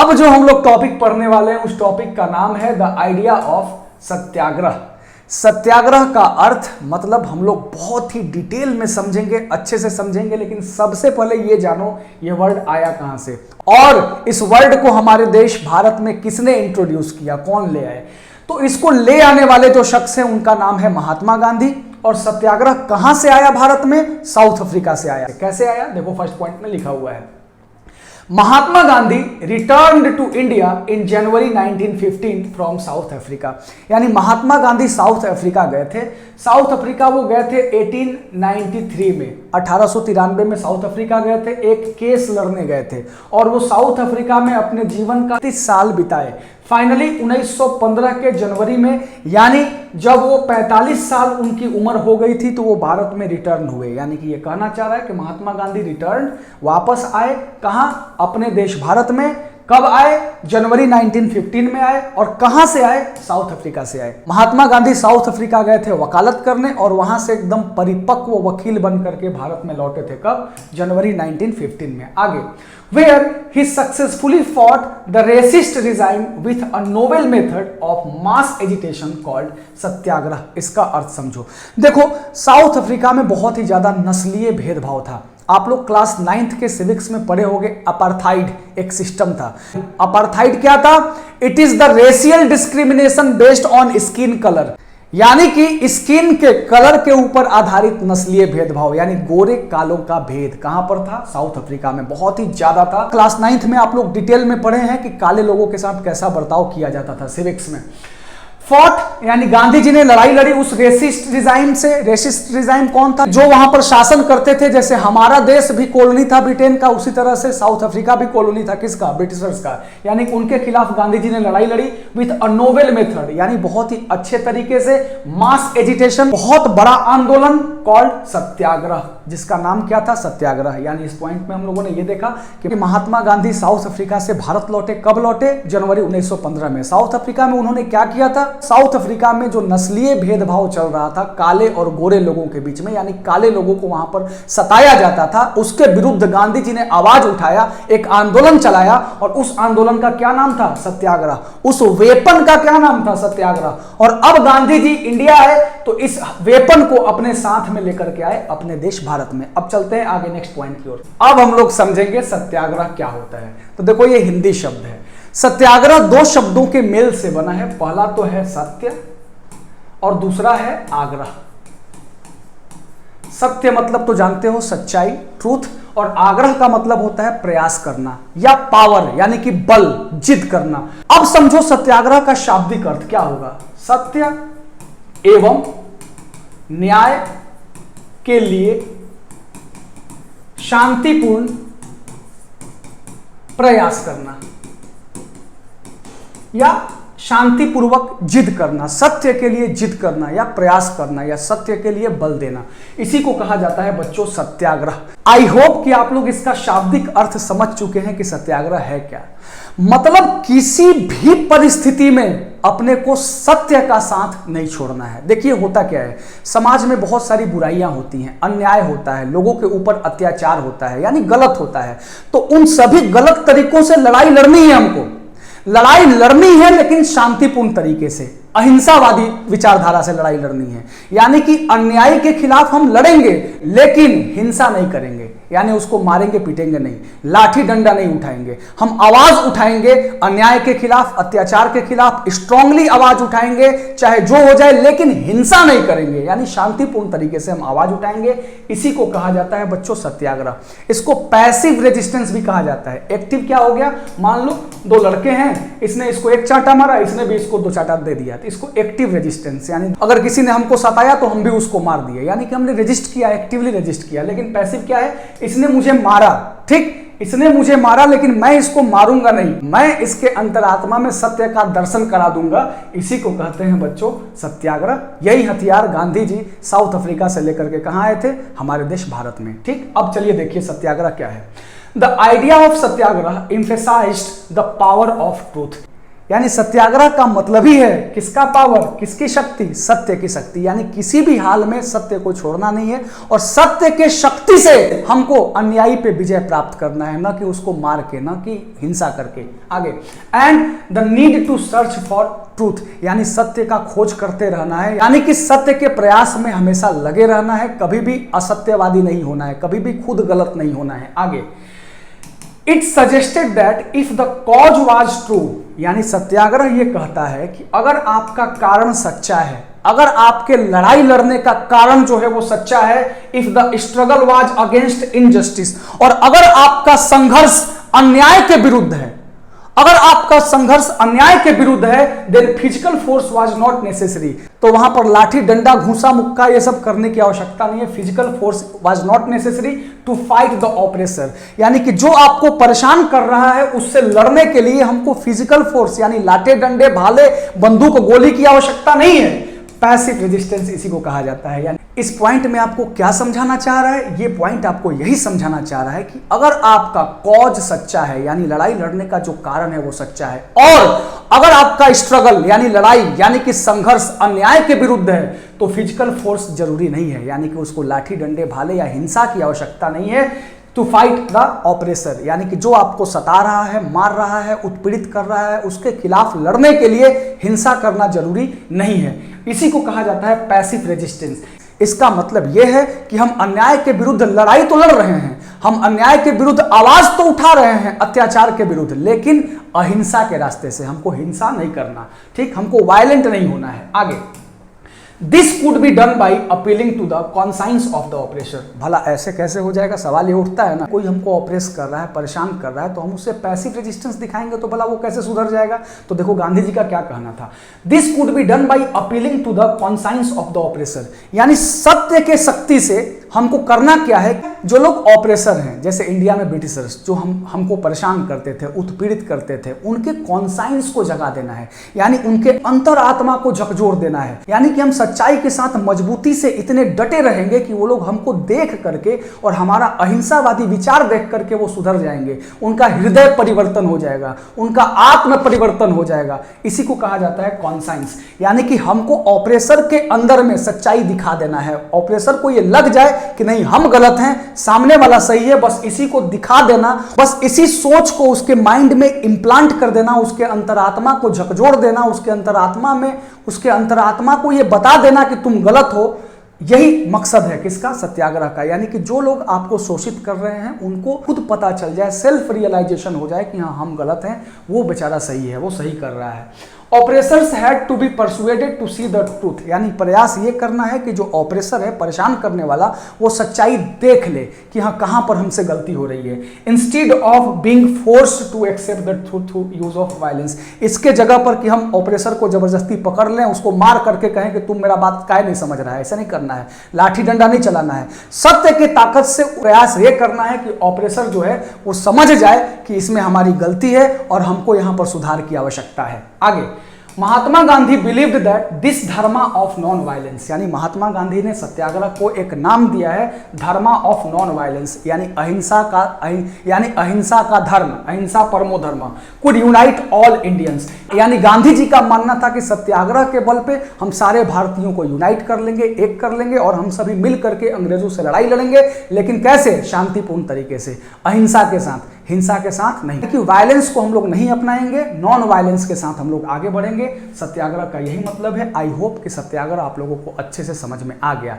अब जो हम लोग टॉपिक पढ़ने वाले हैं उस टॉपिक का नाम है द आइडिया ऑफ सत्याग्रह। सत्याग्रह का अर्थ मतलब हम लोग बहुत ही डिटेल में समझेंगे, अच्छे से समझेंगे, लेकिन सबसे पहले ये जानो ये वर्ड आया कहां से और इस वर्ड को हमारे देश भारत में किसने इंट्रोड्यूस किया, कौन ले आए। तो इसको ले आने वाले जो शख्स हैं उनका नाम है महात्मा गांधी। और सत्याग्रह कहां से आया भारत में? साउथ अफ्रीका से आया। कैसे आया? देखो फर्स्ट पॉइंट में लिखा हुआ है, Mahatma Gandhi returned to India in January 1915 from South Africa. यानी महात्मा गांधी साउथ अफ्रीका गए थे। साउथ अफ्रीका वो गए थे 1893 में, 1893 में साउथ अफ्रीका गए थे, एक केस लड़ने गए थे और वो साउथ अफ्रीका में अपने जीवन का 30 साल बिताए। फाइनली 1915 के जनवरी में, यानी जब वो 45 साल उनकी उम्र हो गई थी, तो वो भारत में रिटर्न हुए। यानी कि ये कहना चाह रहा है कि महात्मा गांधी रिटर्न, वापस आए कहां? अपने देश भारत में। कब आए? जनवरी 1915 में आए। और कहां से आए? साउथ अफ्रीका से आए। महात्मा गांधी साउथ अफ्रीका गए थे वकालत करने और वहां से एकदम परिपक्व वकील बन करके भारत में लौटे थे। कब? जनवरी 1915 में। आगे, where he successfully fought the racist regime with a novel method of mass agitation called सत्याग्रह। इसका अर्थ समझो। देखो साउथ अफ्रीका में बहुत ही ज्यादा नस्लीय भेदभाव था। आप लोग क्लास 9th के सिविक्स में पढ़े होंगे, अपार्थाइड एक सिस्टम था। अपार्थाइड क्या था? It is the racial discrimination based on skin colour, यानी कि स्किन के कलर के ऊपर आधारित नस्लीय भेदभाव, यानी गोरे कालों का भेद। कहां पर था? साउथ अफ्रीका में बहुत ही ज्यादा था। क्लास 9th में आप लोग डिटेल में पढ़े हैं कि काले लोगों के साथ कैसा बर्ताव किया जाता था सिविक्स में। फॉट यानी गांधी जी ने लड़ाई लड़ी उस रेसिस्ट रिजाइम से। रेसिस्ट रिजाइम कौन था? जो वहां पर शासन करते थे। जैसे हमारा देश भी कॉलोनी था ब्रिटेन का, उसी तरह से साउथ अफ्रीका भी कॉलोनी था। किसका? ब्रिटिशर्स का। यानी उनके खिलाफ गांधी जी ने लड़ाई लड़ी विथ अ नोवेल मेथड, यानी बहुत ही अच्छे तरीके से। मास एजिटेशन, बहुत बड़ा आंदोलन कॉल्ड सत्याग्रह, जिसका नाम क्या था? सत्याग्रह। यानी इस पॉइंट में हम लोगों ने यह देखा कि महात्मा गांधी साउथ अफ्रीका से भारत लौटे। कब लौटे? जनवरी 1915 में। साउथ अफ्रीका में उन्होंने क्या किया था? साउथ अफ्रीका में जो नस्लीय भेदभाव चल रहा था काले और गोरे लोगों के बीच में, यानी काले लोगों को वहां पर सताया जाता था, उसके विरुद्ध गांधी जी ने आवाज उठाया, एक आंदोलन चलाया और उस आंदोलन का क्या नाम था? सत्याग्रह। उस वेपन का क्या नाम था? सत्याग्रह। और अब गांधी जी इंडिया आए तो इस वेपन को अपने साथ में लेकर के आए अपने देश भारत में। अब चलते हैं आगे नेक्स्ट पॉइंट की ओर। अब हम लोग समझेंगे सत्याग्रह क्या होता है। तो देखो ये हिंदी शब्द है। सत्याग्रह दो शब्दों के मेल से बना है। पहला तो है सत्य और दूसरा है आग्रह। सत्य मतलब तो जानते हो सच्चाई, ट्रूथ, और आग्रह का मतलब होता है प्रयास करना या पावर, यानी कि बल, जिद करना। अब समझो सत्याग्रह का शाब्दिक अर्थ क्या होगा? सत्य एवं न्याय के लिए शांतिपूर्ण प्रयास करना या शांतिपूर्वक जिद करना। सत्य के लिए जिद करना या प्रयास करना या सत्य के लिए बल देना, इसी को कहा जाता है बच्चों सत्याग्रह। आई होप कि आप लोग इसका शाब्दिक अर्थ समझ चुके हैं कि सत्याग्रह है क्या। मतलब किसी भी परिस्थिति में अपने को सत्य का साथ नहीं छोड़ना है। देखिए होता क्या है, समाज में बहुत सारी बुराइयां होती हैं, अन्याय होता है, लोगों के ऊपर अत्याचार होता है, यानी गलत होता है। तो उन सभी गलत तरीकों से लड़ाई लड़नी है हमको। लड़ाई लड़नी है लेकिन शांतिपूर्ण तरीके से, अहिंसावादी विचारधारा से लड़ाई लड़नी है। यानी कि अन्याय के खिलाफ हम लड़ेंगे लेकिन हिंसा नहीं करेंगे, यानी उसको मारेंगे पीटेंगे नहीं, लाठी डंडा नहीं उठाएंगे। हम आवाज उठाएंगे अन्याय के खिलाफ, अत्याचार के खिलाफ, स्ट्रांगली आवाज उठाएंगे चाहे जो हो जाए, लेकिन हिंसा नहीं करेंगे, यानी शांतिपूर्ण तरीके से हम आवाज उठाएंगे। इसी को कहा जाता है बच्चों सत्याग्रह। इसको पैसिव रेजिस्टेंस भी कहा जाता है। एक्टिव क्या हो गया? मान लो दो लड़के हैं, इसने इसको एक चांटा मारा, इसने भी इसको दो चांटा दे दिया, इसको एक्टिव रेजिस्टेंस, यानी अगर किसी ने हमको सताया तो हम भी उसको मार दिए, यानी कि हमने रेजिस्ट किया, एक्टिवली रेजिस्ट किया। लेकिन पैसिव क्या है? इसने मुझे मारा, ठीक, इसने मुझे मारा लेकिन मैं इसको मारूंगा नहीं, मैं इसके अंतरात्मा में सत्य का दर्शन करा दूंगा। इसी को कहते हैं बच्चों सत्याग्रह। यही हथियार गांधी जी साउथ अफ्रीका से लेकर के कहां आए थे? हमारे देश भारत में। ठीक, अब चलिए देखिए सत्याग्रह क्या है। The idea of Satyagraha emphasized the power of truth. यानी सत्याग्रह का मतलब ही है किसका पावर, किसकी शक्ति, सत्य की शक्ति। यानी किसी भी हाल में सत्य को छोड़ना नहीं है और सत्य के शक्ति से हमको अन्यायी पे विजय प्राप्त करना है, ना कि उसको मार के, ना कि हिंसा करके। आगे, and the need to search for truth, यानी सत्य का खोज करते रहना है, यानी कि सत्य के प्रयास में हमेशा लगे रहना है, कभी भी असत्यवादी नहीं होना है, कभी भी खुद गलत नहीं होना है। आगे, it suggested that if the cause was true, यानी सत्याग्रह ये कहता है कि अगर आपका कारण सच्चा है, अगर आपके लड़ाई लड़ने का कारण जो है वो सच्चा है, if the struggle was against injustice, और अगर आपका संघर्ष अन्याय के विरुद्ध है, अगर आपका संघर्ष अन्याय के विरुद्ध है, then physical force was not necessary, तो वहां पर लाठी डंडा घूसा मुक्का ये सब करने की आवश्यकता नहीं है। Physical force was not necessary to fight the oppressor, यानी कि जो आपको परेशान कर रहा है उससे लड़ने के लिए हमको फिजिकल फोर्स यानी लाठे डंडे भाले बंदूक गोली की आवश्यकता नहीं है। पैसिव रेजिस्टेंस इसी को कहा जाता है। यानी इस पॉइंट में आपको क्या समझाना चाह रहा है, ये पॉइंट आपको यही समझाना चाह रहा है कि अगर आपका कॉज सच्चा है, यानी लड़ाई लड़ने का जो कारण है वो सच्चा है, और अगर आपका स्ट्रगल यानी लड़ाई यानी कि संघर्ष अन्याय के विरुद्ध है, तो फिजिकल फोर्स जरूरी नहीं है, यानी कि उसको लाठी डंडे भाले या हिंसा की आवश्यकता नहीं है टू फाइट द ऑपरेसर, यानी कि जो आपको सता रहा है, मार रहा है, उत्पीड़ित कर रहा है, उसके खिलाफ लड़ने के लिए हिंसा करना जरूरी नहीं है। इसी को कहा जाता है पैसिव रेजिस्टेंस। इसका मतलब यह है कि हम अन्याय के विरुद्ध लड़ाई तो लड़ रहे हैं, हम अन्याय के विरुद्ध आवाज तो उठा रहे हैं, अत्याचार के विरुद्ध, लेकिन अहिंसा के रास्ते से। हमको हिंसा नहीं करना, ठीक, हमको वायलेंट नहीं होना है। आगे, this could be done by appealing to the conscience of the oppressor. भला ऐसे कैसे हो जाएगा, सवाल ये उठता है ना। कोई हमको ऑपरेस कर रहा है, परेशान कर रहा है, तो हम उससे पैसिव रेजिस्टेंस दिखाएंगे तो भला वो कैसे सुधर जाएगा। तो देखो गांधी जी का क्या कहना था, this could be done by appealing to the conscience of the oppressor, यानी सत्य के शक्ति से हमको करना क्या है, जो लोग ऑपरेसर हैं, जैसे इंडिया में ब्रिटिशर्स जो हमको परेशान करते थे, उत्पीड़ित करते थे, उनके कॉन्साइंस को जगा देना है, यानी उनके अंतरात्मा को झकझोर देना है। यानी कि हम सच्चाई के साथ मजबूती से इतने डटे रहेंगे कि वो लोग हमको देख करके और हमारा अहिंसावादी विचार देख करके वो सुधर जाएंगे, उनका हृदय परिवर्तन हो जाएगा, उनका आत्म परिवर्तन हो जाएगा। इसी को कहा जाता है कॉन्साइंस, यानी कि हमको ऑपरेसर के अंदर में सच्चाई दिखा देना है। ऑपरेसर को ये लग जाए कि नहीं हम गलत हैं, सामने वाला सही है, बस इसी को दिखा देना, बस इसी सोच को उसके माइंड में इंप्लांट कर देना, उसके अंतरात्मा को झकझोर देना, उसके अंतरात्मा को यह बता देना कि तुम गलत हो। यही मकसद है किसका, सत्याग्रह का। यानी कि जो लोग आपको शोषित कर रहे हैं उनको खुद पता चल जाए, सेल्फ रियलाइजेशन हो जाए कि हाँ हम गलत हैं, वो बेचारा सही है, वो सही कर रहा है। Oppressors had to be persuaded to see the truth, यानी प्रयास ये करना है कि जो ऑपरेसर है, परेशान करने वाला, वो सच्चाई देख ले कि हाँ कहां पर हमसे गलती हो रही है, instead of being forced to accept the truth through use of violence. इसके जगह पर कि हम ऑपरेसर को जबरदस्ती पकड़ लें, उसको मार करके कहें कि तुम मेरा बात काहे नहीं समझ रहा है, ऐसा नहीं करना है, लाठी डंडा नहीं चलाना है। सत्य की ताकत से प्रयास ये करना है कि ऑपरेसर जो है वो समझ जाए कि इसमें हमारी गलती है और हमको यहां पर सुधार की आवश्यकता है। आगे, Mahatma Gandhi believed that this dharma of non violence, यानी महात्मा गांधी ने सत्याग्रह को एक नाम दिया है, धर्मा ऑफ नॉन वायलेंस, यानी अहिंसा का धर्म, अहिंसा परमो धर्म, कुड यूनाइट ऑल इंडियंस। यानी गांधी जी का मानना था कि सत्याग्रह के बल पे हम सारे भारतीयों को यूनाइट कर लेंगे, एक कर लेंगे, और हम सभी मिल करके अंग्रेजों से लड़ाई लड़ेंगे, लेकिन कैसे, शांतिपूर्ण तरीके से, अहिंसा के साथ, हिंसा के साथ नहीं। क्योंकि वायलेंस को हम लोग नहीं अपनाएंगे, नॉन वायलेंस के साथ हम लोग आगे बढ़ेंगे। सत्याग्रह का यही मतलब है। आई होप कि सत्याग्रह आप लोगों को अच्छे से समझ में आ गया।